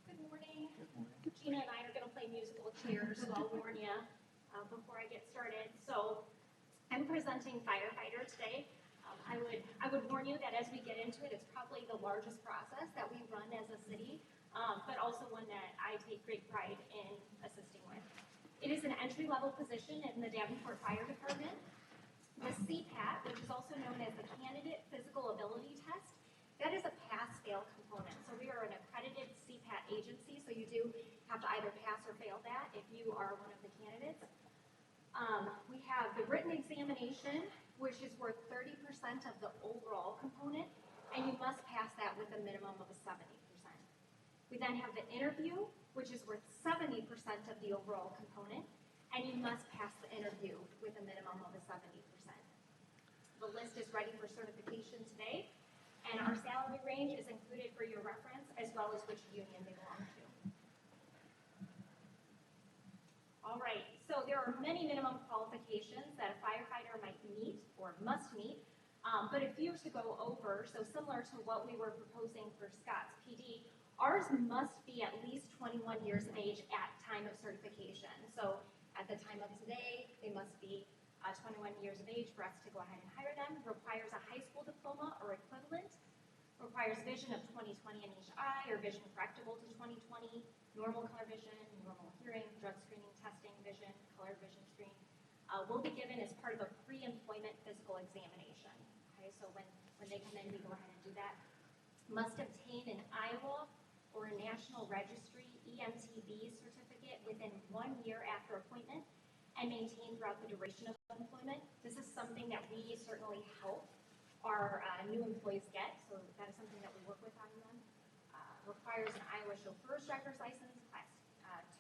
Good morning. Gina and I are going to play musical chairs, so I'll warn you before I get started. So I'm presenting firefighter today. I would warn you that as we get into it, it's probably the largest process that we run as a city, but also one that I take great pride in assisting with. It is an entry-level position in the Davenport Fire Department. The CPAT, which is also known as the Candidate Physical Ability Test, that is a pass-fail component. So we are an accredited CPAT agency, so you do have to either pass or fail that if you are one of the candidates. We have the written examination, which is worth 30% of the overall component, and you must pass that with a minimum of a 70%. We then have the interview, which is worth 70% of the overall component, and you must pass the interview with a minimum of a 70%. The list is ready for certification today, and our salary range is included for your reference, as well as which union they belong to. All right, so there are many minimum qualifications that a firefighter might meet or must meet, but a few to go over. So similar to what we were proposing for Scott's PD, ours must be at least 21 years of age at time of certification. So at the time of today, they must be 21 years of age for us to go ahead and hire them. Requires a high school diploma or equivalent. Requires vision of 20/20 in each eye, or vision correctable to 20/20, normal color vision, normal hearing, drug screening, testing, vision, color vision screen. Will be given as part of a pre-employment physical examination. Okay, so when they come in, we go ahead and do that. Must obtain an Iowa or a National Registry EMTB certificate within 1 year after appointment and maintain throughout the duration of employment. This is something that we certainly help our new employees get, so that is something that we work with on them. Requires an Iowa chauffeur's driver's license, class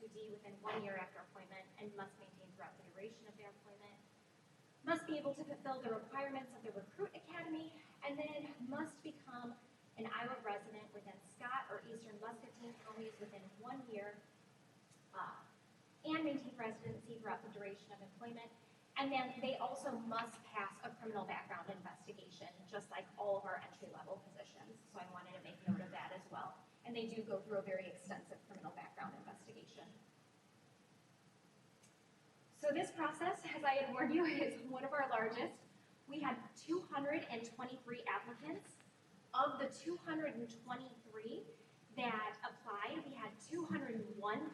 2D within 1 year after appointment and must maintain throughout the duration of their employment. Must be able to fulfill the requirements of the Recruit Academy, and then must become an Iowa resident within Scott or Eastern Muscatine counties within 1 year, and maintain residency throughout the duration of employment. And then they also must pass a criminal background investigation, just like all of our entry-level positions. So I wanted to make note of that as well. And they do go through a very extensive criminal background investigation. So this process, as I had warned you, is one of our largest. We had 223 applicants. Of the 223 that applied, we had 201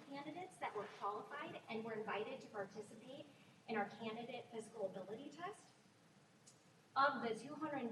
candidates that were qualified and were invited to participate in our candidate physical ability test. Of the 201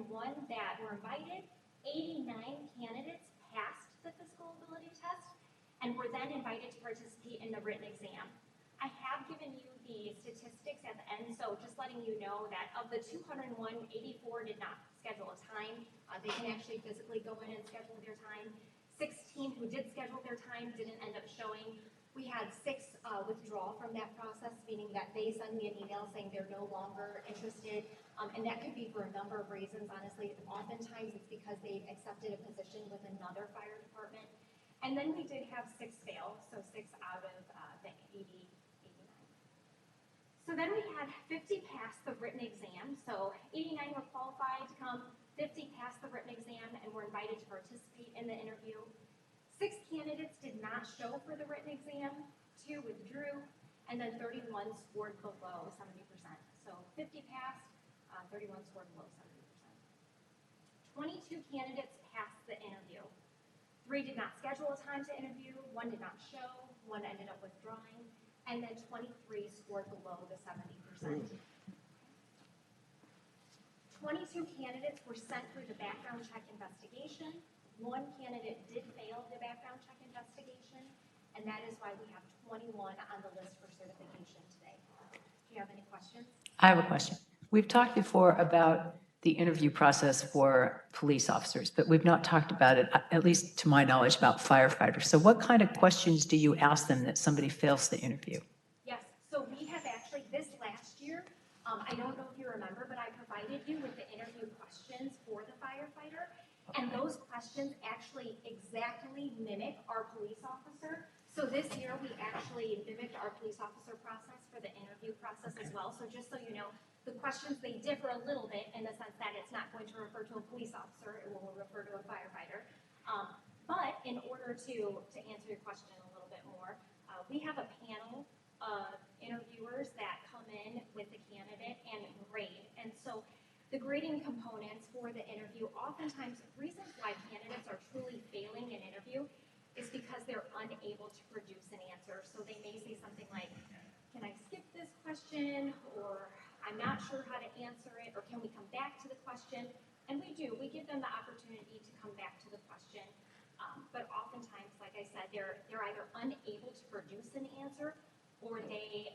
that were invited, 89 candidates passed the physical ability test and were then invited to participate in the written exam. I have given you the statistics at the end, so just letting you know that of the 201, 84 did not schedule a time. They can actually physically go in and schedule their time. 16 who did schedule their time didn't end up showing. We had 6 withdraw from that process, meaning that they send me an email saying they're no longer interested, and that could be for a number of reasons, honestly. Oftentimes it's because they've accepted a position with another fire department. And then we did have 6 fail, so 6 out of the 89. So then we had 50 pass the written exam, so 89 were qualified to come, 50 passed the written exam and were invited to participate in the interview. 6 candidates did not show for the written exam, 2 withdrew, and then 31 scored below 70%. So 50 passed, 31 scored below 70%. 22 candidates passed the interview. 3 did not schedule a time to interview, 1 did not show, 1 ended up withdrawing, and then 23 scored below the 70%. 22 candidates were sent through the background check investigation. 1 candidate did fail the background check investigation, and that is why we have 21 on the list for certification today. Do you have any questions? I have a question. We've talked before about the interview process for police officers, but we've not talked about it, at least to my knowledge, about firefighters. So what kind of questions do you ask them that somebody fails the interview? Yes, so we have actually, this last year, I don't know if you remember, but I provided you with the interview questions for the firefighter, and those questions actually exactly mimic our police officer. So this year, we actually mimicked our police officer process for the interview process as well. So just so you know, the questions, they differ a little bit in the sense that it's not going to refer to a police officer, it will refer to a firefighter. But in order to answer your question a little bit more, we have a panel of interviewers that come in with the candidate and grade. And so the grading components for the interview, oftentimes reasons why candidates are truly failing an interview is because they're unable to produce an answer. So they may say something like, can I skip this question? Or I'm not sure how to answer it, or can we come back to the question? And we do, we give them the opportunity to come back to the question. But oftentimes, like I said, they're either unable to produce an answer, or they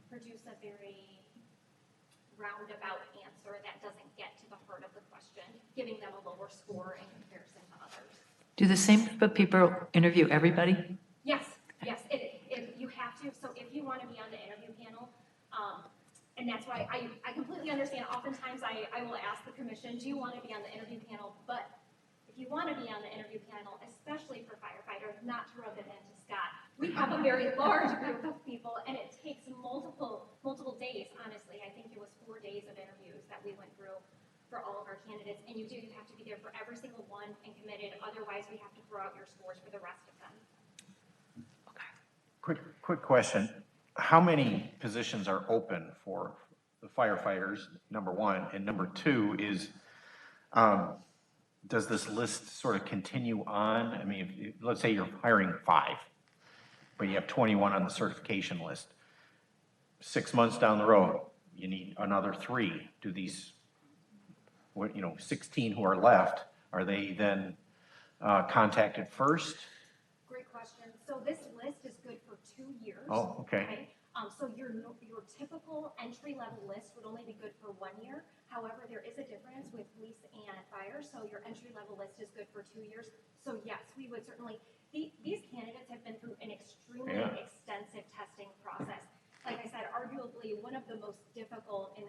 produce a very roundabout answer that doesn't get to the heart of the question, giving them a lower score in comparison to others. Do the same group of people interview everybody? Yes, yes, you have to. So if you want to be on the interview panel, and that's why I completely understand. Oftentimes I will ask the commission, do you want to be on the interview panel? But if you want to be on the interview panel, especially for firefighters, not to rub it into Scott, we have a very large group of people, and it takes multiple days, honestly. I think it was 4 days of interviews that we went through for all of our candidates, and you do have to be there for every single one and committed. Otherwise, we have to throw out your scores for the rest of them. Quick question. How many positions are open for the firefighters, number 1? And number 2 is, does this list sort of continue on? I mean, let's say you're hiring 5, but you have 21 on the certification list. 6 months down the road, you need another 3. Do these, 16 who are left, are they then contacted first? Great question. So this list is good for 2 years. Oh, okay. So your typical entry-level list would only be good for 1 year. However, there is a difference with police and fire, so your entry-level list is good for 2 years. So yes, we would certainly, these candidates have been through an extremely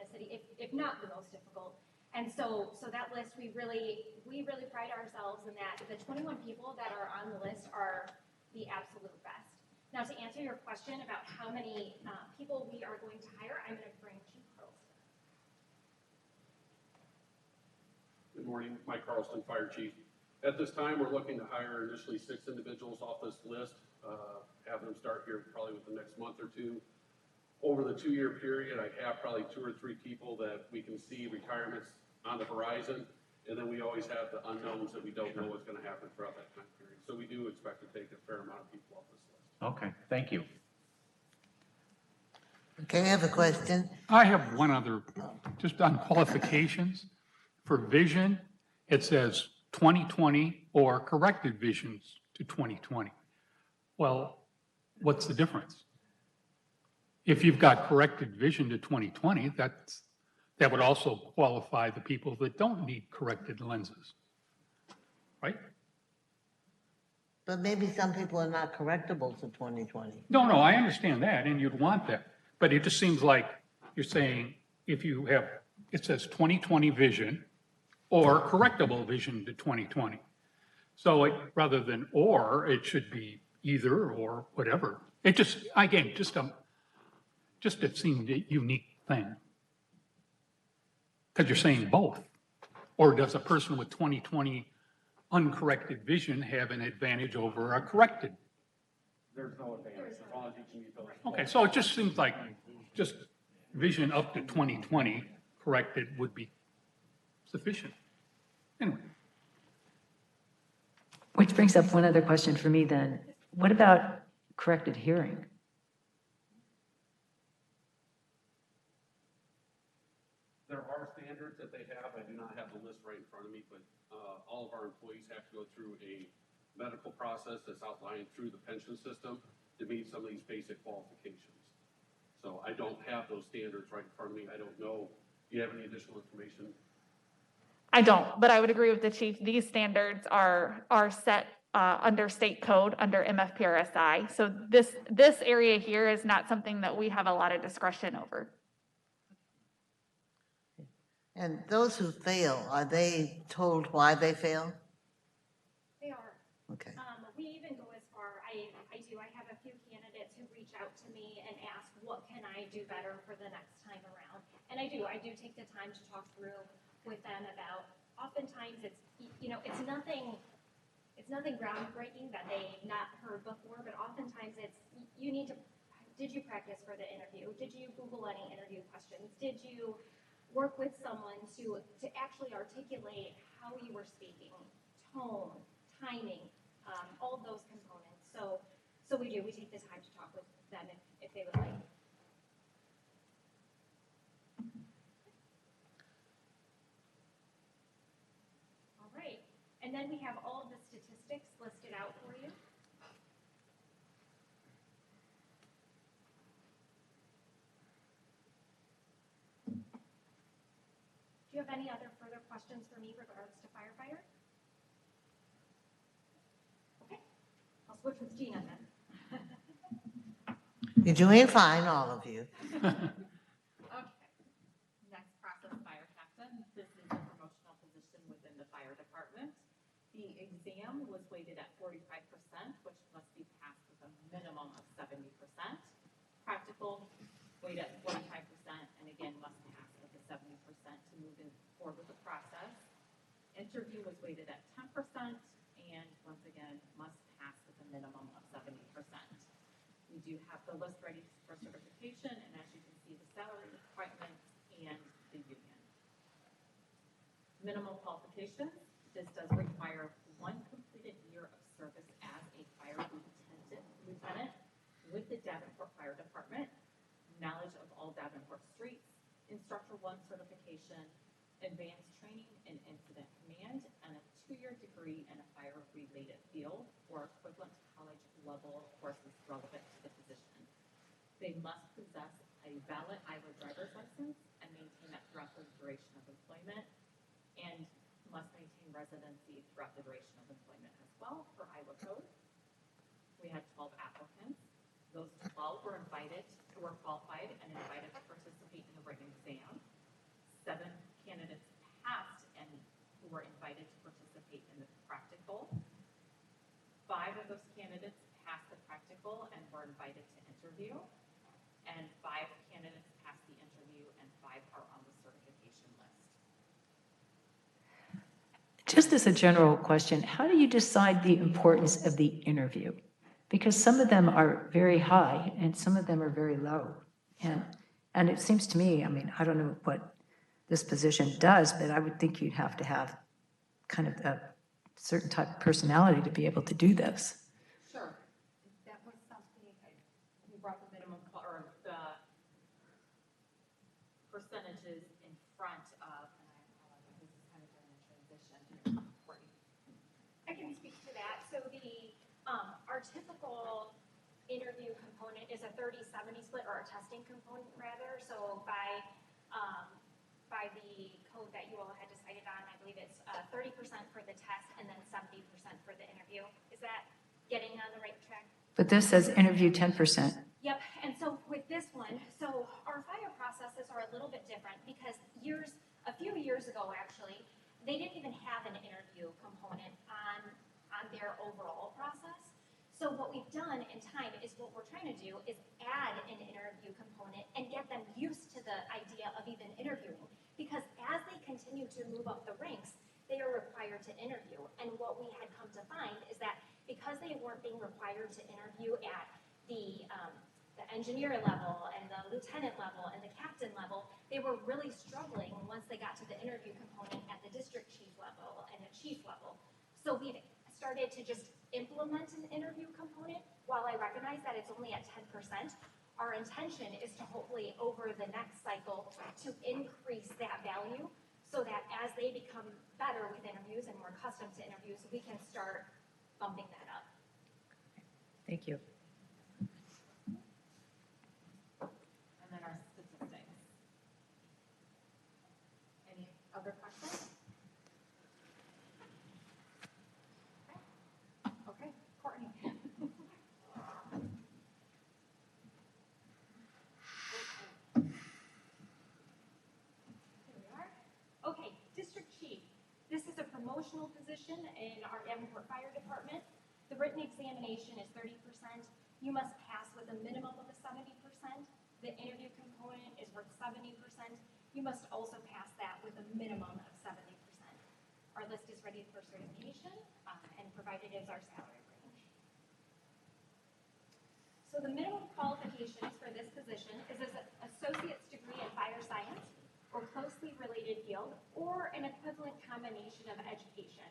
the city, if not the most difficult. And so that list, we really pride ourselves in that the 21 people that are on the list are the absolute best. Now, to answer your question about how many people we are going to hire, I'm going to bring Chief Carlson. Good morning, Mike Carlson, Fire Chief. At this time, we're looking to hire initially 6 individuals off this list, have them start here probably within the next month or two. Over the 2-year period, I have probably 2 or 3 people that we can see retirements on the horizon, and then we always have the unknowns that we don't know what's going to happen throughout that time period. So we do expect to take a fair amount of people off this list. Okay, thank you. Okay, I have a question. I have one other, just on qualifications. For vision, it says 2020 or corrected visions to 2020. Well, what's the difference? If you've got corrected vision to 2020, that would also qualify the people that don't need corrected lenses, right? But maybe some people are not correctable to 2020. No, I understand that, and you'd want that. But it just seems like you're saying if you have, it says 2020 vision or correctable vision to 2020. So rather than or, it should be either or whatever. It just, again, just it seemed a unique thing. Because you're saying both. Or does a person with 2020 uncorrected vision have an advantage over a corrected? There's no advantage as long as you can meet those. Okay, so it just seems like just vision up to 2020 corrected would be sufficient. Anyway. Which brings up one other question for me then. What about corrected hearing? There are standards that they have. I do not have the list right in front of me, but all of our employees have to go through a medical process that's outlined through the pension system to meet some of these basic qualifications. So I don't have those standards right in front of me. I don't know. Do you have any additional information? I don't, but I would agree with the chief. These standards are set under state code, under MFPRSI. So this area here is not something that we have a lot of discretion over. And those who fail, are they told why they fail? They are. Okay. We even go as far, I have a few candidates who reach out to me and ask, what can I do better for the next time around? And I do take the time to talk through with them about, oftentimes it's nothing groundbreaking that they've not heard before, but oftentimes did you practice for the interview? Did you Google any interview questions? Did you work with someone to actually articulate how you were speaking, tone, timing, all of those components. So we take the time to talk with them if they would like. All right, and then we have all of the statistics listed out for you. Do you have any other further questions for me regards to firefighter? Okay, I'll switch with Gina then. You're doing fine, all of you. Okay. Next, process fire captain. This is a promotional position within the fire department. The exam was weighted at 45%, which must be passed with a minimum of 70%. Practical weighted at 45%, and again, must pass with a 70% to move forward with the process. Interview was weighted at 10%, and once again, must pass with a minimum of 70%. We do have the list ready for certification, and as you can see, the salary requirements and the union. Minimum qualifications. This does require 1 completed year of service as a fire lieutenant with the Davenport Fire Department, knowledge of all Davenport streets, Instructor 1 certification, advanced training in incident command, and a 2-year degree in a fire-related field or equivalent college level courses relevant to the position. They must possess a valid Iowa driver's license and maintain that throughout the duration of employment, and must maintain residency throughout the duration of employment as well for Iowa code. We had 12 applicants. Those 12 were qualified and invited to participate in the written exam. 5 of those candidates passed the practical and were invited to interview, and 5 candidates passed the interview, and 5 are on the certification list. Just as a general question, how do you decide the importance of the interview? Because some of them are very high and some of them are very low. And it seems to me, I mean, I don't know what this position does, but I would think you'd have to have kind of a certain type of personality to be able to do this. Sure. That was something, we brought the minimum, or the percentages in front of, and I apologize, this is kind of during the transition. Courtney. I can speak to that. So our typical interview component is a 30-70 split, or a testing component rather. So by the code that you all had decided on, I believe it's 30% for the test and then 70% for the interview. Is that getting on the right track? But this says interview 10%. Yep, and so with this one, so our fire processes are a little bit different because a few years ago actually, they didn't even have an interview component on their overall process. So what we've done in time is what we're trying to do is add an interview component and get them used to the idea of even interviewing. Because as they continue to move up the ranks, they are required to interview. And what we had come to find is that because they weren't being required to interview at the engineer level and the lieutenant level and the captain level, they were really struggling once they got to the interview component at the district chief level and the chief level. So we've started to just implement an interview component. While I recognize that it's only at 10%, our intention is to hopefully over the next cycle to increase that value so that as they become better with interviews and more accustomed to interviews, we can start bumping that up. Thank you. And then our statistics. Any other questions? Okay, Courtney. Here we are. Okay, district chief. This is a promotional position in our Davenport Fire Department. The written examination is 30%. You must pass with a minimum of a 70%. The interview component is worth 70%. You must also pass that with a minimum of 70%. Our list is ready for certification, and provided is our salary range. So the minimum qualifications for this position is an associate's degree in fire science or closely related field, or an equivalent combination of education.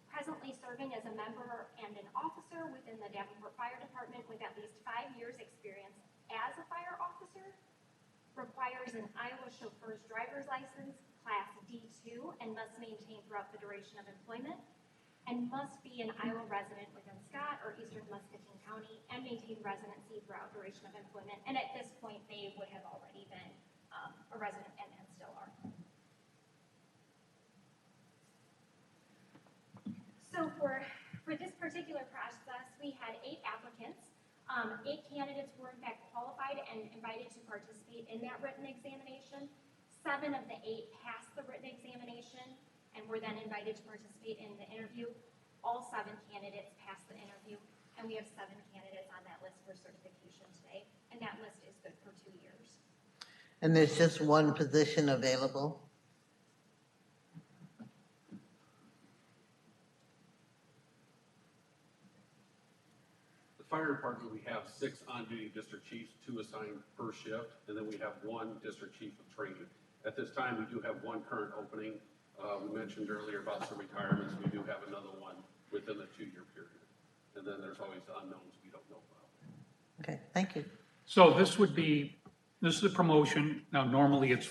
Presently serving as a member and an officer within the Davenport Fire Department with at least 5 years experience as a fire officer, requires an Iowa chauffeur's driver's license, class D2, and must maintain throughout the duration of employment, and must be an Iowa resident within Scott or Eastern Muscatine County, and maintain residency throughout duration of employment. And at this point, they would have already been a resident and still are. So for this particular process, we had 8 applicants. 8 candidates were in fact qualified and invited to participate in that written examination. 7 of the 8 passed the written examination and were then invited to participate in the interview. All 7 candidates passed the interview, and we have 7 candidates on that list for certification today, and that list is good for 2 years. And there's just one position available? The fire department, we have 6 on-duty district chiefs, 2 assigned per shift, and then we have 1 district chief of training. At this time, we do have 1 current opening. We mentioned earlier about some retirements. We do have another one within the 2-year period. And then there's always unknowns we don't know about. Okay, thank you. So this is a promotion. Now, normally it's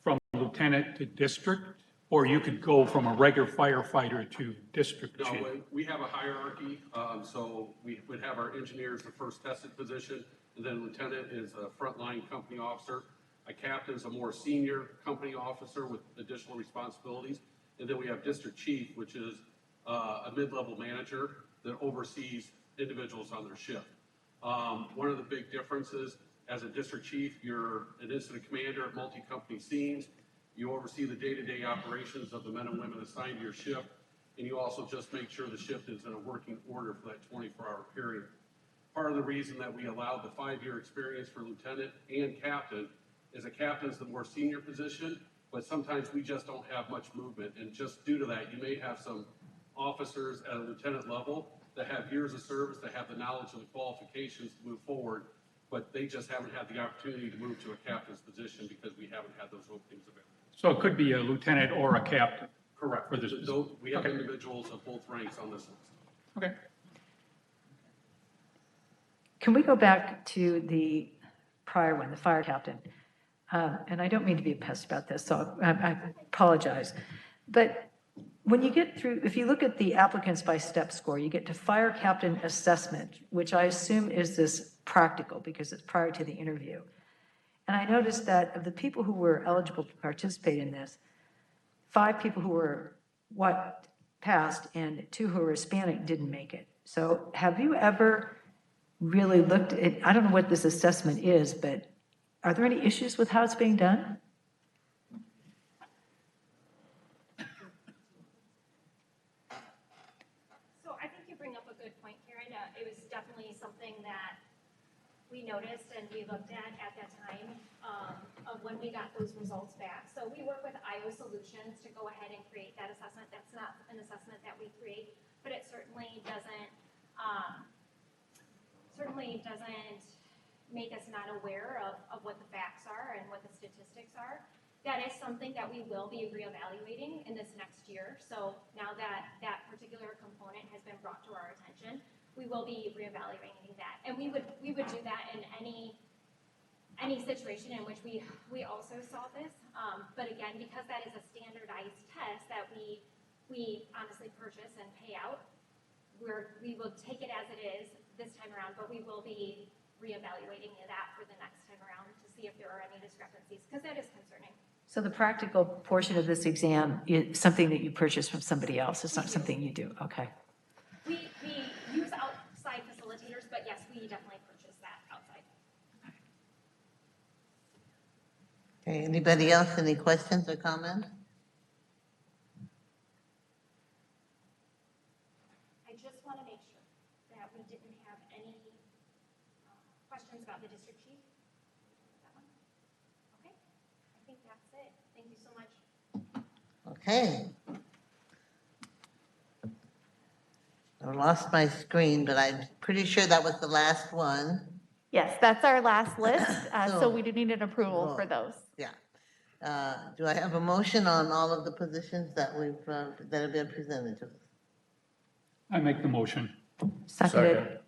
from lieutenant to district, or you could go from a regular firefighter to district chief. No, we have a hierarchy. So we would have our engineers, the first tested position, and then lieutenant is a frontline company officer. A captain is a more senior company officer with additional responsibilities. And then we have district chief, which is a mid-level manager that oversees individuals on their shift. One of the big differences, as a district chief, you're an incident commander at multi-company scenes. You oversee the day-to-day operations of the men and women assigned to your shift, and you also just make sure the shift is in a working order for that 24-hour period. Part of the reason that we allowed the 5-year experience for lieutenant and captain is a captain's the more senior position, but sometimes we just don't have much movement. And just due to that, you may have some officers at a lieutenant level that have years of service, that have the knowledge and the qualifications to move forward, but they just haven't had the opportunity to move to a captain's position because we haven't had those openings available. So it could be a lieutenant or a captain. Correct. For this position. We have Okay. individuals of both ranks on this list. Okay. Can we go back to the prior one, the fire captain? And I don't mean to be a pest about this, so I apologize. But when you get through, if you look at the applicants by step score, you get to fire captain assessment, which I assume is this practical because it's prior to the interview. And I noticed that of the people who were eligible to participate in this, 5 people who were passed and 2 who were Hispanic didn't make it. So have you ever really looked at, I don't know what this assessment is, but are there any issues with how it's being done? So I think you bring up a good point, Karen. It was definitely something that we noticed and we looked at that time of when we got those results back. So we work with IO Solutions to go ahead and create that assessment. That's not an assessment that we create, but it certainly doesn't make us not aware of what the facts are and what the statistics are. That is something that we will be reevaluating in this next year. So now that that particular component has been brought to our attention, we will be reevaluating that. And we would do that in any situation in which we also saw this. But again, because that is a standardized test that we honestly purchase and pay out, we will take it as it is this time around, but we will be reevaluating that for the next time around to see if there are any discrepancies, because that is concerning. So the practical portion of this exam is something that you purchase from somebody else. It's not something you do. Okay. We use outside facilitators, but yes, we definitely purchase that outside. Okay, anybody else, any questions or comments? I just want to make sure that we didn't have any questions about the district chief. That one? Okay, I think that's it. Thank you so much. Okay. I lost my screen, but I'm pretty sure that was the last one. Yes, that's our last list, so So- we do need an approval for those. Yeah. Do I have a motion on all of the positions that that have been presented to us? I make the motion. Seconded.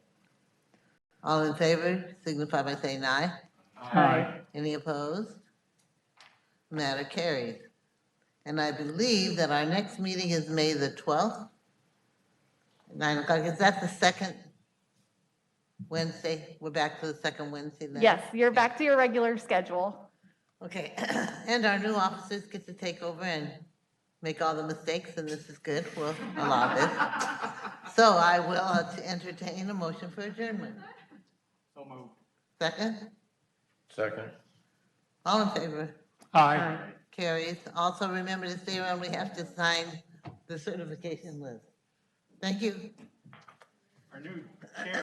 All in favor, signify by saying aye. Aye. Any opposed? Matter carries. And I believe that our next meeting is May the 12th, 9 o'clock. Is that the second Wednesday? We're back to the second Wednesday then? Yes, you're back to your regular schedule. Okay, and our new officers get to take over and make all the mistakes, and this is good. We'll allow this. So I will entertain a motion for adjournment. So moved. Second? Second. All in favor? Aye. Carries. Also, remember to stay around. We have to sign the certification list. Thank you. Our new chair.